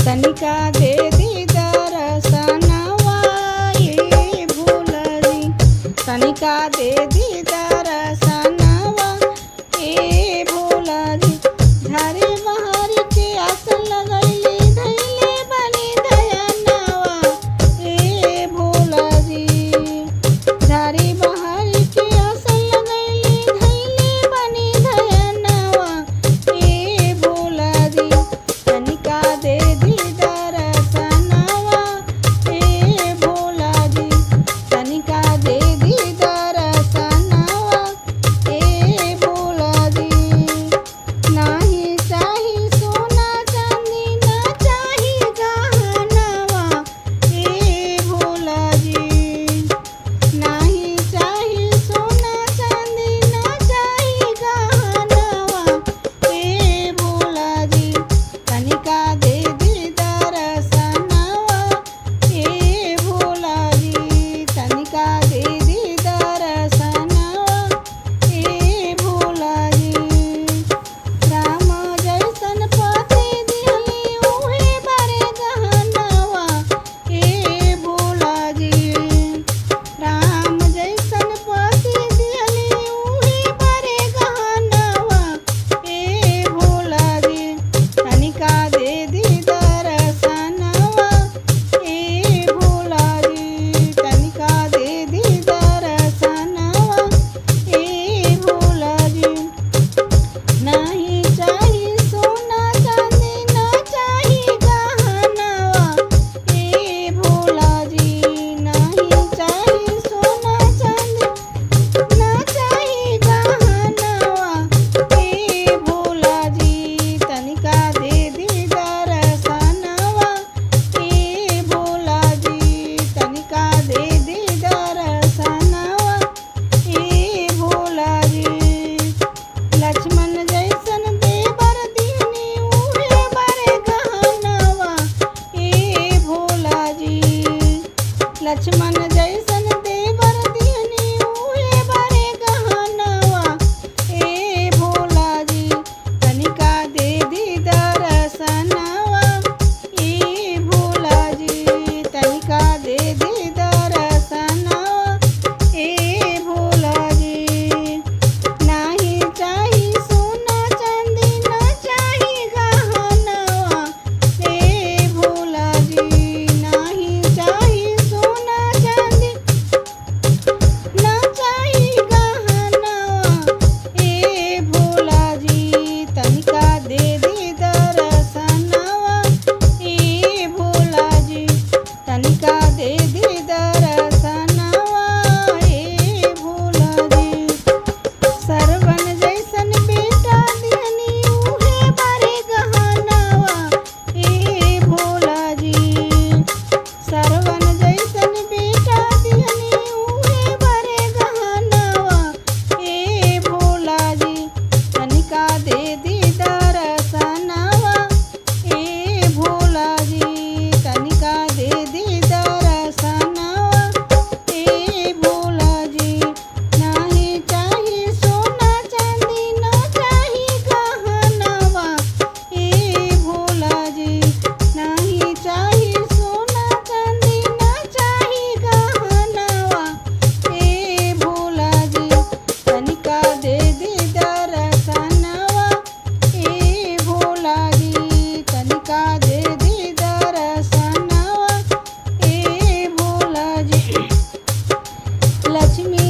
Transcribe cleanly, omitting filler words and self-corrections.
तनिका दे दी दरसनवा ए भोला जी। तनिका दे दी दरसनवा ए भोला जी। झारी बहारी के आसन लगैली धैले बनी दयानवा ए भोला जी। झारी बहारी के आसन लगैली धैले बनी दयानवा ए भोला जी। तनिका दे दी दरसनवा ए भोला जी। तनिका दे दी दरसनवा ए भोला जी। नाही चाही सोना चांदी ना चाही गहनवा ए भोला जी। नाही चाही सोना चांदी ना चाही गहनवा ए भोला जी। तनिका दे दी दरसनवा ए भोला जी। तनिका दे दी दरसनवा ए भोला जी। राम जैसन पति दिहली उहे बरे गहनवा ए भोला जी। राम जैसन पति दिहली उहे बरे गहनवा ए भोला जी। तनिका दे दी दरसनवा ए भोला जी। तनिका दे दी दरसनवा ए भोला जी। नाही चाही सोना चांदी ना चाही गहनवा ए भोला जी। नाही चाही सोना चांदी ना चाही गहनवा ए भोला जी। तनिका दे दी दरसनवा ए भोला जी। तनिका दे दी दरसनवा ए भोला जी। लक्ष्मण जैसन देवर दिहनी उहे बरे गहनवा ए भोला जी। लक्ष्मण जैसन देवर दिहनी उहे बरे गहनवा ए भोला जी। तनिका दे दी दरसनवा ए भोला जी। तनिका दे दी दरसनवा ए भोला जी। नाही चाही सोना चांदी ना चाही गहनवा ए भोला जी। नाही चाही सोना चांदी ना चाही गहनवा ए भोला जी। तनिका दे दी दरसनवा ए भोला जी। तनिका दे दी दरसनवा ए भोला जी। सरवन जैसन बेटा दिहनी उहे बरे गहनवा ए भोला जी। सरवन जैसन बेटा दिहनी उहे बरे गहनवा ए भोला जी। तनिका दे दी दरसनवा ए भोला जी। तनिका दे दी दरसनवा ए भोला जी। नाही चाही सोना चांदी ना चाही गहनवा ए भोला जी। नाही चाही सोना चांदी ना चाही गहनवा ए भोला जी। तनिका दे दी दरसनवा ए भोला जी। तनिका दे दी दरसनवा ए भोला जी। लक्ष्मी